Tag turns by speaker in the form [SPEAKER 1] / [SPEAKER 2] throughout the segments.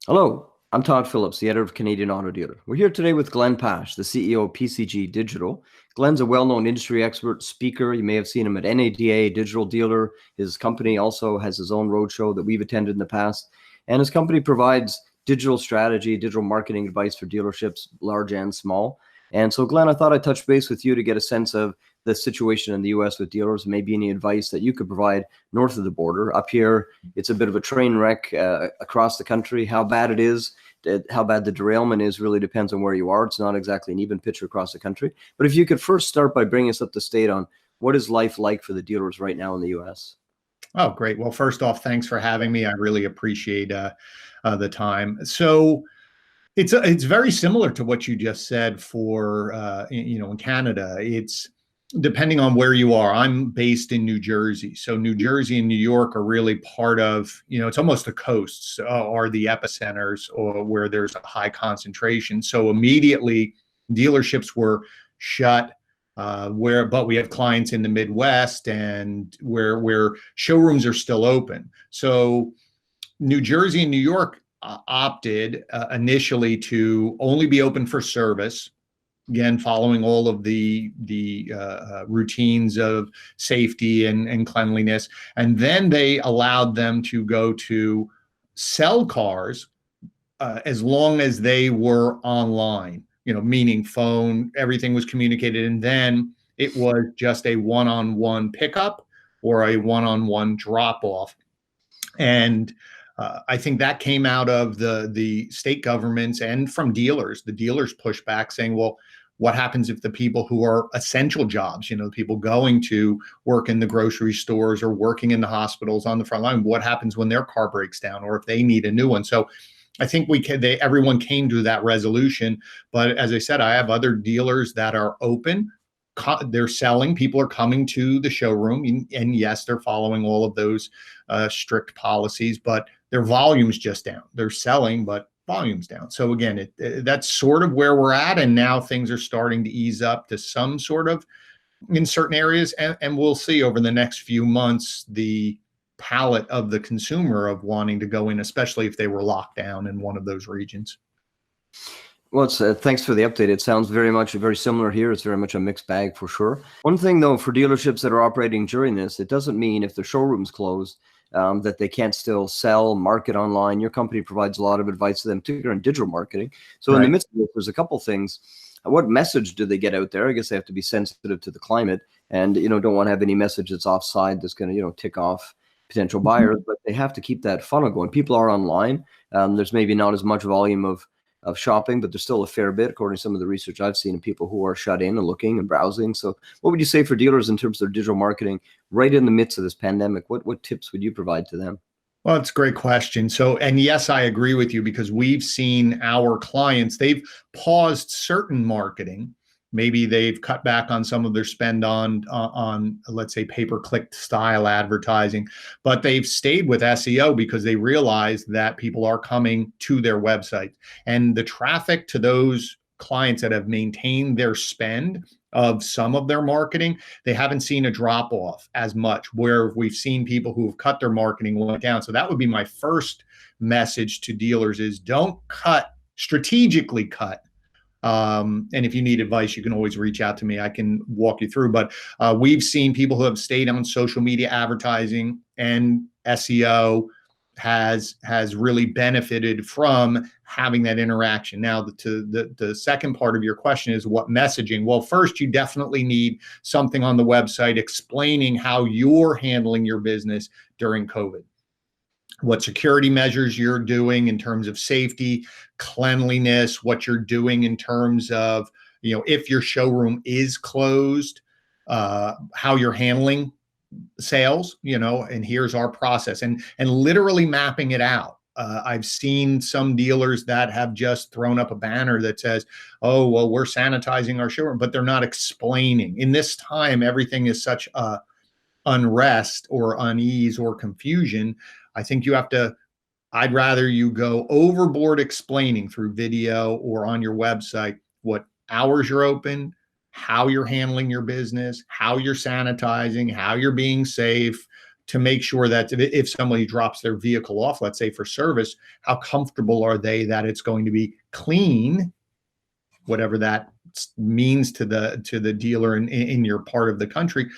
[SPEAKER 1] Hello, I'm Todd Phillips, the editor of Canadian Auto Dealer. We're here today with Glenn Pasch, the CEO of PCG Digital. Glenn's a well-known industry expert speaker. You may have seen him at NADA, Digital Dealer. His company also has his own roadshow that we've attended in the past. And his company provides digital strategy, digital marketing advice for dealerships, large and small. And so, Glenn, I thought I'd touch base with you to get a sense of the situation in the U.S. with dealers, maybe any advice that you could provide north of the border. Up here, it's a bit of a train wreck across the country. How bad it is, how bad the derailment is, really depends on where you are. It's not exactly an even picture across the country. But if you could first start by bringing us up to date on what is life like for the dealers right now in the U.S.
[SPEAKER 2] Oh, great. Well, first off, thanks for having me. I really appreciate the time. So it's very similar to what you just said for in Canada. It's depending on where you are. I'm based in New Jersey, so New Jersey and New York are really part of, it's almost the coasts are the epicenters, or where there's a high concentration. So immediately dealerships were shut. But we have clients in the Midwest and where showrooms are still open. So New Jersey and New York opted initially to only be open for service, again following all of the routines of safety and cleanliness, and then they allowed them to go to sell cars as long as they were online, meaning phone, everything was communicated, and then it was just a one-on-one pickup or a one-on-one drop-off. And I think that came out of the state governments and from dealers. The dealers pushed back saying, well, what happens if the people who are essential jobs, people going to work in the grocery stores or working in the hospitals on the front line, what happens when their car breaks down or if they need a new one? So I think everyone came to that resolution. But as I said, I have other dealers that are open. They're selling. People are coming to the showroom, and yes, they're following all of those strict policies, but their volume's just down. They're selling, but volume's down. So again, that's sort of where we're at, and now things are starting to ease up to some sort of in certain areas, and we'll see over the next few months the palette of the consumer of wanting to go in, especially if they were locked down in one of those regions.
[SPEAKER 1] Well, thanks for the update. It sounds very similar here. It's very much a mixed bag for sure. One thing though, for dealerships that are operating during this, it doesn't mean if the showroom's closed that they can't still sell, market online. Your company provides a lot of advice to them, particularly in digital marketing. So in the midst of this, there's a couple things. What message do they get out there? I guess they have to be sensitive to the climate, and don't want to have any message that's offside that's going to tick off potential buyers. But they have to keep that funnel going. People are online. There's maybe not as much volume of shopping, but there's still a fair bit, according to some of the research I've seen, of people who are shut in and looking and browsing. So what would you say for dealers in terms of their digital marketing right in the midst of this pandemic? What tips would you provide to them?
[SPEAKER 2] Well, it's a great question. So, and yes, I agree with you, because we've seen our clients, they've paused certain marketing. Maybe they've cut back on some of their spend on let's say pay-per-click style advertising, but they've stayed with SEO because they realize that people are coming to their website, and the traffic to those clients that have maintained their spend of some of their marketing, they haven't seen a drop off as much, where we've seen people who have cut their marketing went down. So that would be my first message to dealers: is don't strategically cut. And if you need advice, you can always reach out to me. I can walk you through. But we've seen people who have stayed on social media advertising, and SEO has really benefited from having that interaction. Now, to the second part of your question is what messaging? Well, first, you definitely need something on the website explaining how you're handling your business during COVID. What security measures you're doing in terms of safety, cleanliness, what you're doing in terms of, if your showroom is closed, how you're handling sales, and here's our process, and literally mapping it out. I've seen some dealers that have just thrown up a banner that says, oh, well, we're sanitizing our showroom, but they're not explaining. In this time, everything is such unrest or unease or confusion. I think I'd rather you go overboard explaining through video or on your website what hours you're open, how you're handling your business, how you're sanitizing, how you're being safe, to make sure that if somebody drops their vehicle off, let's say for service, how comfortable are they that it's going to be clean, whatever that means to the dealer in your part of the country.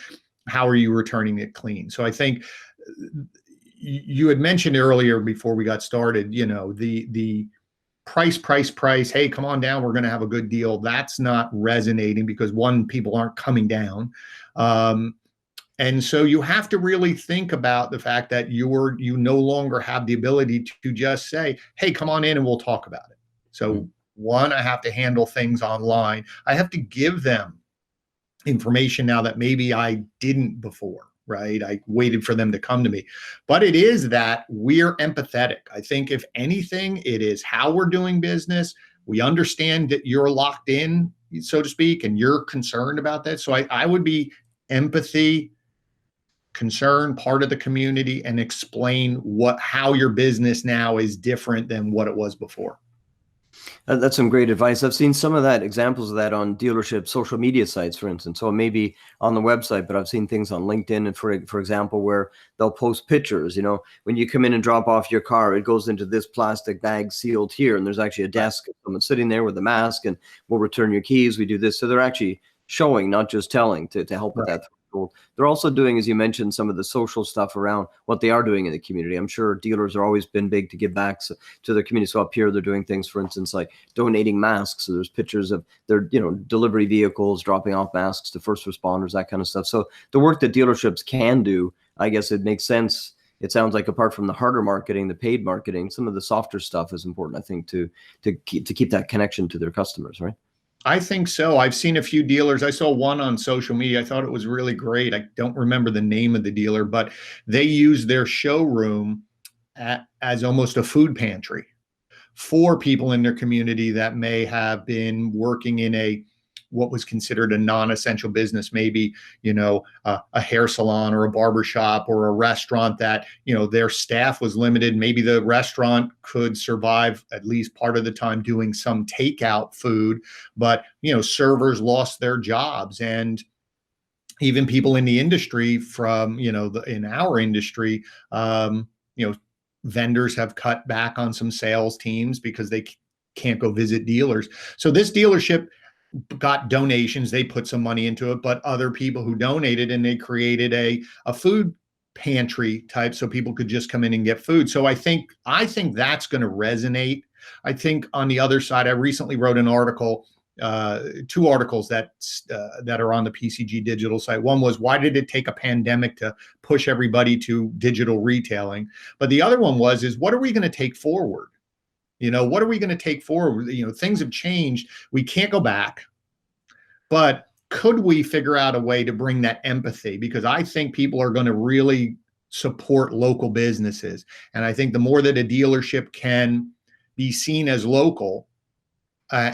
[SPEAKER 2] How are you returning it clean? So I think you had mentioned earlier before we got started, the price. Hey, come on down. We're going to have a good deal. That's not resonating because one, people aren't coming down. And so you have to really think about the fact that you no longer have the ability to just say, hey, come on in and we'll talk about it. So one, I have to handle things online. I have to give them information now that maybe I didn't before, right? I waited for them to come to me. But it is that we're empathetic. I think if anything, it is how we're doing business. We understand that you're locked in, so to speak, and you're concerned about that. So I would be empathy, concern, part of the community, and explain how your business now is different than what it was before.
[SPEAKER 1] That's some great advice. I've seen some of that, examples of that on dealership social media sites, for instance. So maybe on the website, but I've seen things on LinkedIn, and for example, where they'll post pictures. When you come in and drop off your car, it goes into this plastic bag sealed here, and there's actually a desk, someone sitting there with a mask, and we'll return your keys. We do this, so they're actually showing, not just telling, to help with that. They're also doing, as you mentioned, some of the social stuff around what they are doing in the community. I'm sure dealers have always been big to give back to their community. So up here, they're doing things, for instance, like donating masks. So there's pictures of their, delivery vehicles dropping off masks to first responders, that kind of stuff. So the work that dealerships can do, I guess it makes sense. It sounds like apart from the harder marketing, the paid marketing, some of the softer stuff is important, I think, to keep that connection to their customers, right?
[SPEAKER 2] I think so. I've seen a few dealers. I saw one on social media. I thought it was really great. I don't remember the name of the dealer, but they use their showroom as almost a food pantry for people in their community that may have been working in what was considered a non-essential business, maybe, a hair salon or a barber shop or a restaurant that, their staff was limited. Maybe the restaurant could survive at least part of the time doing some takeout food, but, servers lost their jobs. And even people in the industry from, in our industry, vendors have cut back on some sales teams because they can't go visit dealers. So this dealership got donations. They put some money into it, but other people who donated, and they created a food pantry type so people could just come in and get food. So I think that's going to resonate. I think on the other side, I recently wrote an article, 2 articles that are on the PCG Digital site. One was, why did it take a pandemic to push everybody to digital retailing? But the other one is what are we going to take forward? What are we going to take forward? Things have changed. We can't go back, but could we figure out a way to bring that empathy? Because I think people are going to really support local businesses. And I think the more that a dealership can be seen as local,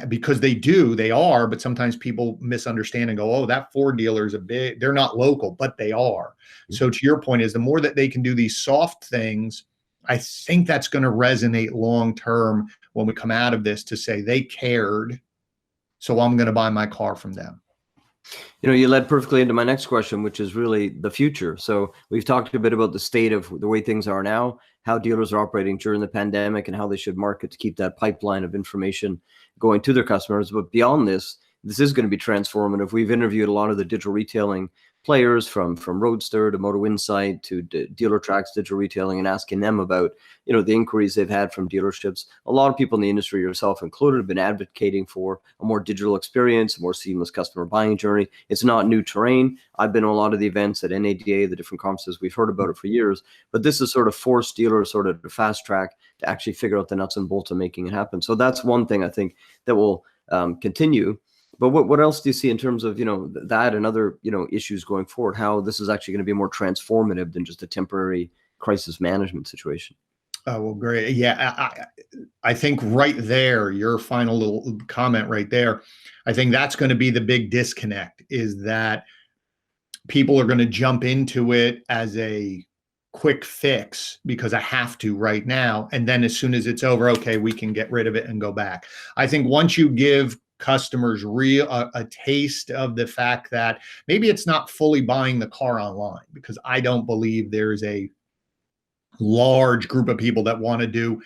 [SPEAKER 2] because they are, but sometimes people misunderstand and go, oh, that Ford dealer is they're not local, but they are. So to your point is the more that they can do these soft things, I think that's going to resonate long-term when we come out of this, to say they cared, so I'm going to buy my car from them.
[SPEAKER 1] You led perfectly into my next question, which is really the future. So we've talked a bit about the state of the way things are now, how dealers are operating during the pandemic, and how they should market to keep that pipeline of information going to their customers. But beyond this is going to be transformative. We've interviewed a lot of the digital retailing players from Roadster to Moto Insight to Dealertrack's digital retailing, and asking them about, the inquiries they've had from dealerships. A lot of people in the industry, yourself included, have been advocating for a more digital experience, a more seamless customer buying journey. It's not new terrain. I've been to a lot of the events at NADA, the different conferences. We've heard about it for years, but this is sort of forced dealers sort of to fast track to actually figure out the nuts and bolts of making it happen. So that's one thing I think that will continue. But what else do you see in terms of, that and other, issues going forward, how this is actually going to be more transformative than just a temporary crisis management situation?
[SPEAKER 2] Well, great. Yeah, I think right there, your final little comment right there, I think that's going to be the big disconnect, is that people are going to jump into it as a quick fix because I have to right now. And then as soon as it's over, okay, we can get rid of it and go back. I think once you give customers a taste of the fact that maybe it's not fully buying the car online, because I don't believe there's a large group of people that want to do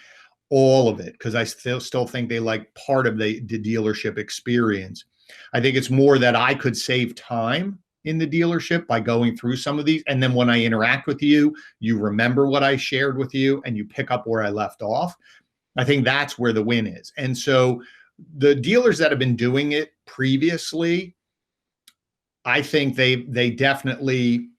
[SPEAKER 2] all of it, because I still think they like part of the dealership experience. I think it's more that I could save time in the dealership by going through some of these. And then when I interact with you, you remember what I shared with you and you pick up where I left off. I think that's where the win is. And so the dealers that have been doing it previously, I think they definitely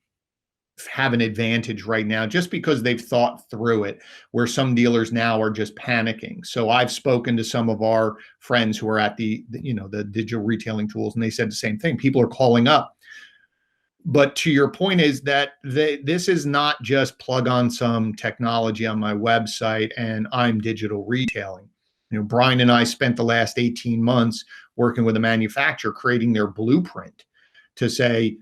[SPEAKER 2] have an advantage right now, just because they've thought through it, where some dealers now are just panicking. So I've spoken to some of our friends who are at the digital retailing tools, and they said the same thing. People are calling up. But to your point is that this is not just plug on some technology on my website and I'm digital retailing. Brian and I spent the last 18 months working with a manufacturer, creating their blueprint to say,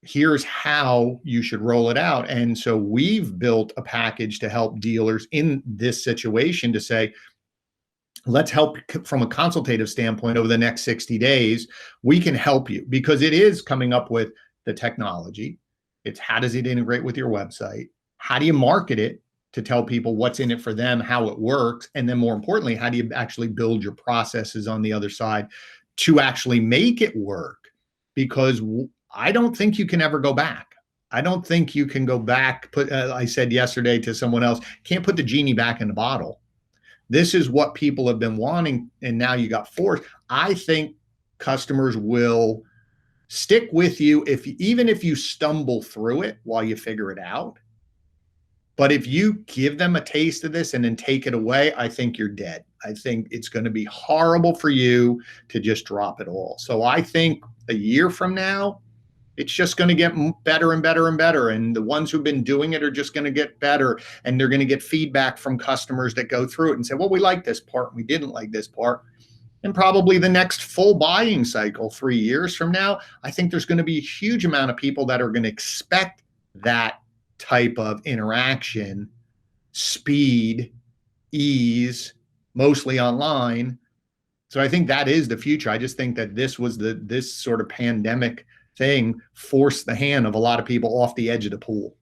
[SPEAKER 2] here's how you should roll it out. And so we've built a package to help dealers in this situation to say, let's help from a consultative standpoint over the next 60 days. We can help you, because it is coming up with the technology. It's how does it integrate with your website? How do you market it to tell people what's in it for them, how it works? And then more importantly, how do you actually build your processes on the other side to actually make it work? Because I don't think you can ever go back. I don't think you can go back. I said yesterday to someone else, can't put the genie back in the bottle. This is what people have been wanting, and now you got forced. I think customers will stick with you even if you stumble through it while you figure it out. But if you give them a taste of this and then take it away, I think you're dead. I think it's going to be horrible for you to just drop it all. So I think a year from now, it's just going to get better and better and better. And the ones who've been doing it are just going to get better. And they're going to get feedback from customers that go through it and say, well, we like this part, we didn't like this part. And probably the next full buying cycle, 3 years from now, I think there's going to be a huge amount of people that are going to expect that type of interaction, speed, ease, mostly online. So I think that is the future. I just think that this sort of pandemic thing forced the hand of a lot of people off the edge of the pool.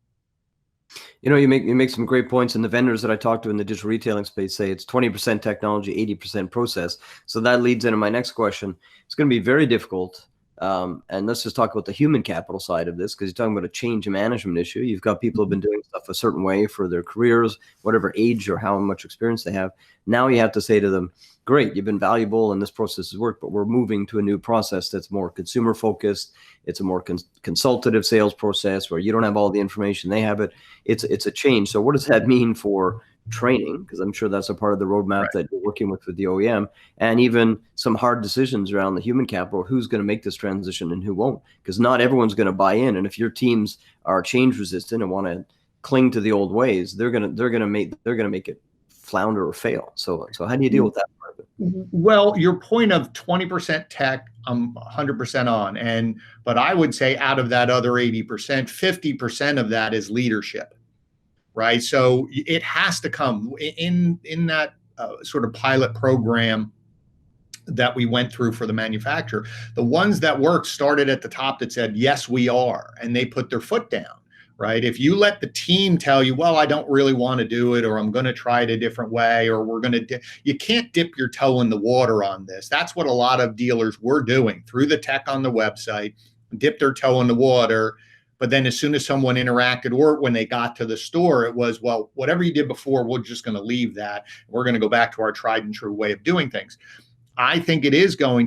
[SPEAKER 1] You make some great points, and the vendors that I talk to in the digital retailing space say it's 20% technology, 80% process. So that leads into my next question. It's going to be very difficult. And let's just talk about the human capital side of this, because you're talking about a change management issue. You've got people who've been doing stuff a certain way for their careers, whatever age or how much experience they have. Now you have to say to them, great, you've been valuable and this process has worked, but we're moving to a new process that's more consumer focused. It's a more consultative sales process where you don't have all the information, they have it. It's a change. So what does that mean for training? Because I'm sure that's a part of the roadmap
[SPEAKER 2] Right.
[SPEAKER 1] that you're working with the OEM, and even some hard decisions around the human capital, who's going to make this transition and who won't, because not everyone's going to buy in. And if your teams are change resistant and want to cling to the old ways, they're going to make it flounder or fail. So how do you deal with that part of it?
[SPEAKER 2] Well, your point of 20% tech, I'm 100% on. But I would say out of that other 80%, 50% of that is leadership, right? So it has to come in that sort of pilot program that we went through for the manufacturer. The ones that worked started at the top that said, yes, we are, and they put their foot down. Right? If you let the team tell you, well, I don't really want to do it, or I'm going to try it a different way, or you can't dip your toe in the water on this. That's what a lot of dealers were doing through the tech on the website, dip their toe in the water. But then as soon as someone interacted, or when they got to the store, it was, well, whatever you did before, we're just going to leave that. We're going to go back to our tried and true way of doing things. I think it's going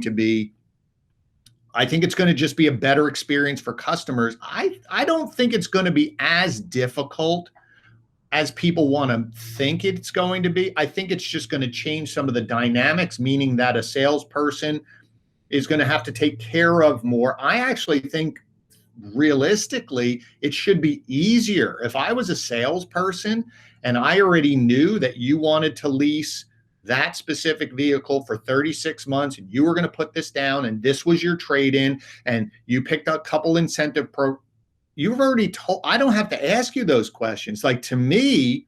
[SPEAKER 2] to just be a better experience for customers. I don't think it's going to be as difficult as people want to think it's going to be. I think it's just going to change some of the dynamics, meaning that a salesperson is going to have to take care of more. I actually think realistically, it should be easier. If I was a salesperson and I already knew that you wanted to lease that specific vehicle for 36 months, and you were going to put this down, and this was your trade-in, and you picked a couple incentive you've already told, I don't have to ask you those questions. Like, to me,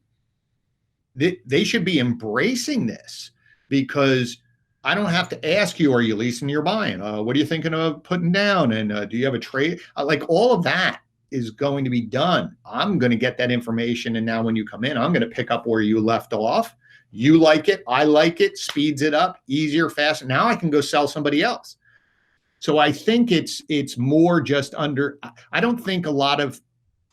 [SPEAKER 2] they should be embracing this, because I don't have to ask you, are you leasing, you're buying? What are you thinking of putting down? And do you have a trade? Like all of that is going to be done. I'm going to get that information. And now when you come in, I'm going to pick up where you left off. You like it. I like it. Speeds it up, easier, faster. Now I can go sell somebody else. So I think it's more just I don't think a lot of,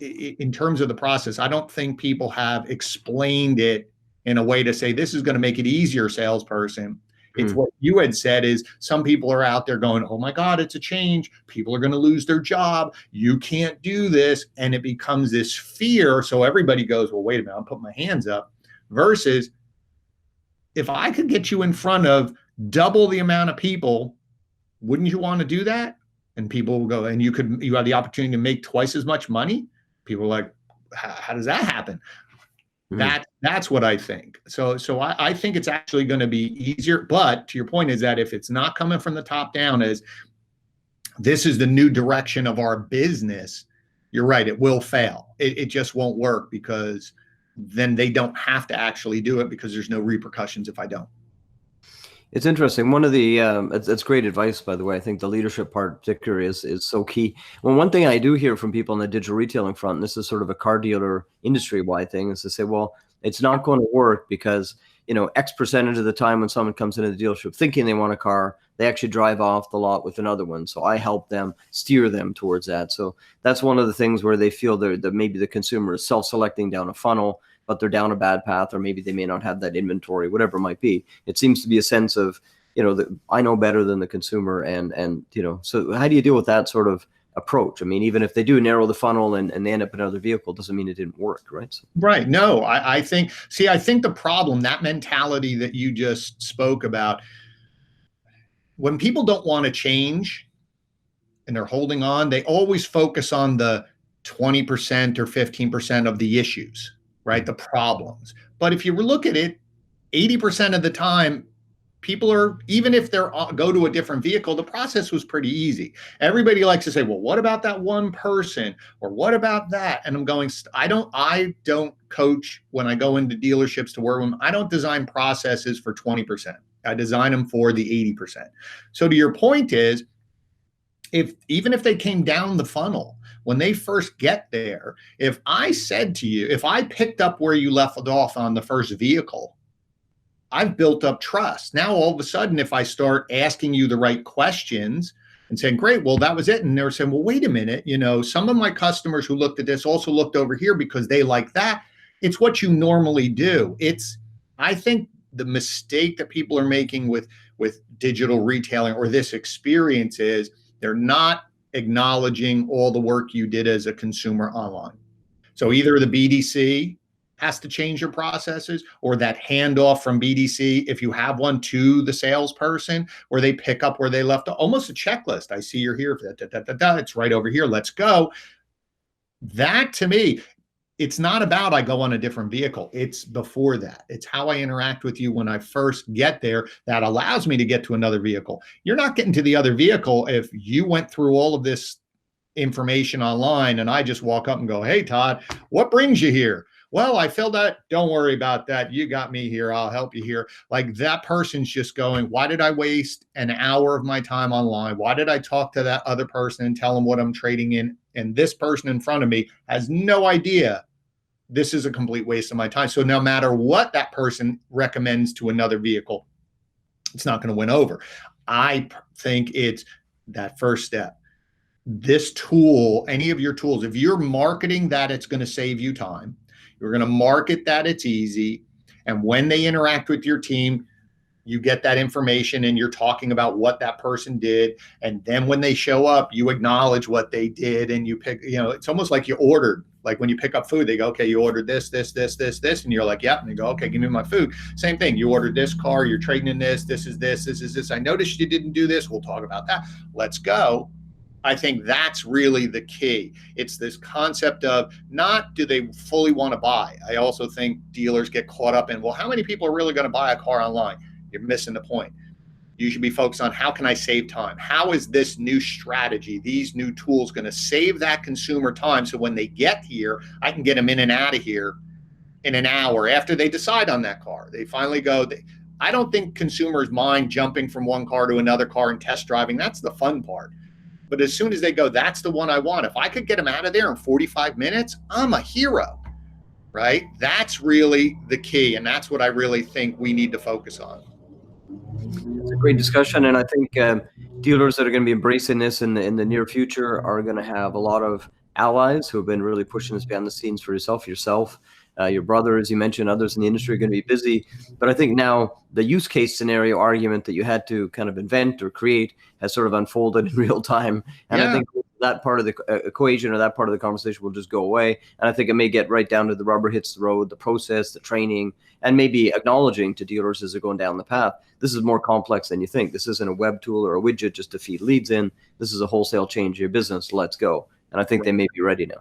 [SPEAKER 2] in terms of the process, I don't think people have explained it in a way to say, this is going to make it easier, salesperson. It's what you had said is some people are out there going, oh my God, it's a change. People are going to lose their job. You can't do this. And it becomes this fear. So everybody goes, well, wait a minute, I'll put my hands up. Versus if I could get you in front of double the amount of people, wouldn't you want to do that? And people will go, and you have the opportunity to make twice as much money. People are like, how does that happen? That's what I think. So I think it's actually going to be easier. But to your point is that if it's not coming from the top down as this is the new direction of our business, you're right, it will fail. It just won't work because then they don't have to actually do it because there's no repercussions if I don't.
[SPEAKER 1] It's interesting. One of the that's great advice, by the way. I think the leadership part particularly is so key. Well, one thing I do hear from people on the digital retailing front, and this is sort of a car dealer industry-wide thing, is to say, well, it's not going to work because, X percentage of the time when someone comes into the dealership thinking they want a car, they actually drive off the lot with another one. So I help them steer them towards that. So that's one of the things where they feel that maybe the consumer is self-selecting down a funnel, but they're down a bad path, or maybe they may not have that inventory, whatever it might be. It seems to be a sense of, that I know better than the consumer. And so how do you deal with that sort of approach? I mean, even if they do narrow the funnel and they end up in another vehicle, doesn't mean it didn't work, right? So.
[SPEAKER 2] Right. No, I think the problem, that mentality that you just spoke about, when people don't want to change and they're holding on, they always focus on the 20% or 15% of the issues, right? The problems. But if you look at it, 80% of the time, people are, even if they're go to a different vehicle, the process was pretty easy. Everybody likes to say, well, what about that one person? Or what about that? And I'm going, I don't coach when I go into dealerships to work with them. I don't design processes for 20%. I design them for the 80%. So to your point is, even if they came down the funnel, when they first get there, if I said to you, if I picked up where you left off on the first vehicle, I've built up trust. Now, all of a sudden, if I start asking you the right questions and saying, great, well, that was it. And they're saying, well, wait a minute, some of my customers who looked at this also looked over here because they like that. It's what you normally do. I think the mistake that people are making with digital retailing or this experience is they're not acknowledging all the work you did as a consumer online. So either the BDC has to change your processes, or that handoff from BDC, if you have one, to the salesperson, where they pick up where they left, almost a checklist. I see you're here, it's right over here, let's go. That, to me, it's not about I go on a different vehicle. It's before that. It's how I interact with you when I first get there that allows me to get to another vehicle. You're not getting to the other vehicle if you went through all of this information online and I just walk up and go, hey, Todd, what brings you here? Well, I filled out. Don't worry about that. You got me here. I'll help you here. Like, that person's just going, why did I waste an hour of my time online? Why did I talk to that other person and tell them what I'm trading in? And this person in front of me has no idea. This is a complete waste of my time. So no matter what that person recommends to another vehicle, it's not going to win over. I think it's that first step. This tool, any of your tools, if you're marketing that it's going to save you time, you're going to market that it's easy. And when they interact with your team, you get that information and you're talking about what that person did. And then when they show up, you acknowledge what they did and you pick, it's almost like you ordered. Like when you pick up food, they go, okay, you ordered this. And you're like, yep. And they go, okay, give me my food. Same thing. You ordered this car, you're trading in this. This is this. I noticed you didn't do this. We'll talk about that. Let's go. I think that's really the key. It's this concept of not do they fully want to buy. I also think dealers get caught up in, well, how many people are really going to buy a car online? You're missing the point. You should be focused on how can I save time? How is this new strategy, these new tools going to save that consumer time so when they get here, I can get them in and out of here in an hour after they decide on that car. They finally go, I don't think consumers mind jumping from one car to another car and test driving. That's the fun part. But as soon as they go, that's the one I want. If I could get them out of there in 45 minutes, I'm a hero, right? That's really the key. And that's what I really think we need to focus on.
[SPEAKER 1] It's a great discussion, and I think dealers that are going to be embracing this in the near future are going to have a lot of allies who have been really pushing this behind the scenes for yourself, your brother, as you mentioned, others in the industry are going to be busy. But I think now the use case scenario argument that you had to kind of invent or create has sort of unfolded in real time, and I think that part of the equation or that part of the conversation will just go away. And I think it may get right down to the rubber hits the road, the process, the training, and maybe acknowledging to dealers as they're going down the path, this is more complex than you think. This isn't a web tool or a widget just to feed leads in. This is a wholesale change of your business. Let's go. And I think they may be ready now.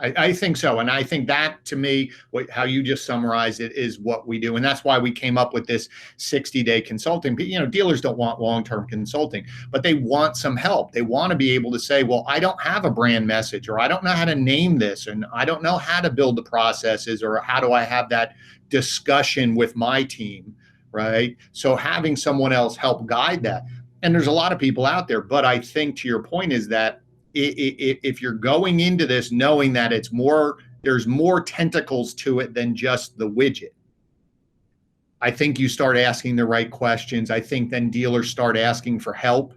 [SPEAKER 2] I think so. And I think that, to me, how you just summarized it is what we do. And that's why we came up with this 60-day consulting. Dealers don't want long-term consulting, but they want some help. They want to be able to say, well, I don't have a brand message, or I don't know how to name this, and I don't know how to build the processes, or how do I have that discussion with my team, right? So having someone else help guide that. And there's a lot of people out there, but I think to your point is that if you're going into this knowing that there's more tentacles to it than just the widget, I think you start asking the right questions. I think then dealers start asking for help,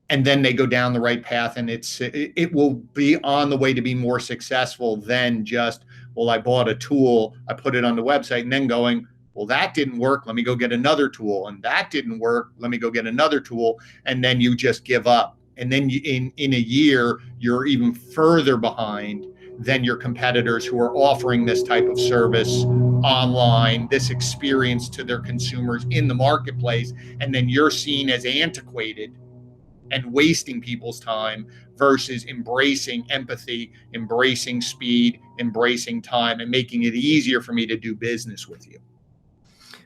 [SPEAKER 2] and then they go down the right path, and it will be on the way to be more successful than just, well, I bought a tool, I put it on the website, and then going, well, that didn't work, let me go get another tool, and that didn't work, let me go get another tool, and then you just give up. And then in a year, you're even further behind than your competitors who are offering this type of service online, this experience to their consumers in the marketplace. And then you're seen as antiquated and wasting people's time versus embracing empathy, embracing speed, embracing time, and making it easier for me to do business with you.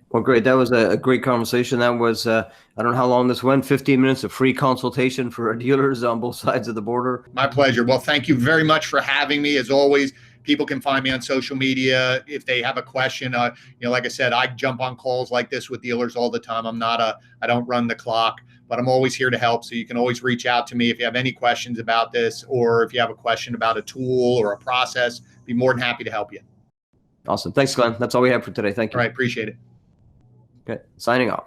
[SPEAKER 1] Well, great. That was a great conversation. That was, I don't know how long this went, 15 minutes of free consultation for our dealers on both sides of the border.
[SPEAKER 2] My pleasure. Well, thank you very much for having me. As always, people can find me on social media if they have a question. Like I said, I jump on calls like this with dealers all the time. I don't run the clock, but I'm always here to help. So you can always reach out to me if you have any questions about this, or if you have a question about a tool or a process, be more than happy to help you.
[SPEAKER 1] Awesome. Thanks, Glenn. That's all we have for today. Thank you.
[SPEAKER 2] All right. Appreciate it.
[SPEAKER 1] Okay. Signing off.